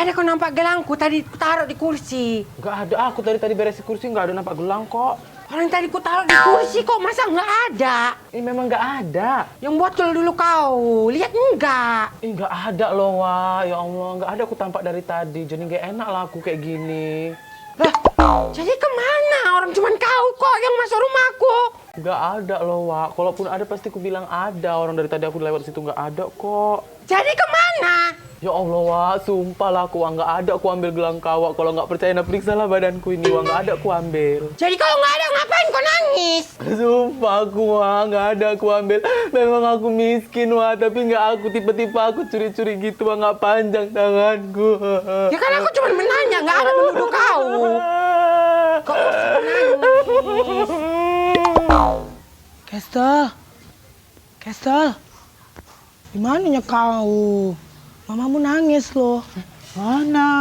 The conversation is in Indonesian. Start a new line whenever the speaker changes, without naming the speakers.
ada kau nampak gelangku tadi ku taruh di kursi.
Nggak ada, aku tadi beres kursi nggak ada nampak gelang kok.
Orang tadi ku taruh di kursi kok, masa nggak ada?
Ini memang nggak ada.
Yang botol dulu kau, lihat enggak?
Nggak ada loh, Wak. Ya Allah, nggak ada aku tampak dari tadi. Jadi nggak enak lah aku kayak gini.
Lah, jadi kemana? Orang cuman kau kok yang masuk rumahku.
Nggak ada loh, Wak. Kalaupun ada pasti aku bilang ada. Orang dari tadi aku lewat situ nggak ada kok.
Jadi kemana?
Ya Allah, Wak. Sumpah lah aku, Wak. Nggak ada aku ambil gelang kau, Wak. Kalau nggak percaya, nah periksa lah badanku ini, Wak. Nggak ada aku ambil.
Jadi kalau nggak ada ngapain kau nangis?
Sumpah aku, Wak. Nggak ada aku ambil. Memang aku miskin, Wak. Tapi nggak aku tipe-tipe aku curi-curi gitu, Wak. Nggak panjang tanganku.
Ya kan aku cuma menanya, nggak ada menuduh kau. Kok nangis?
Kestel, di mananya kau? Mamamu nangis loh.
Mana?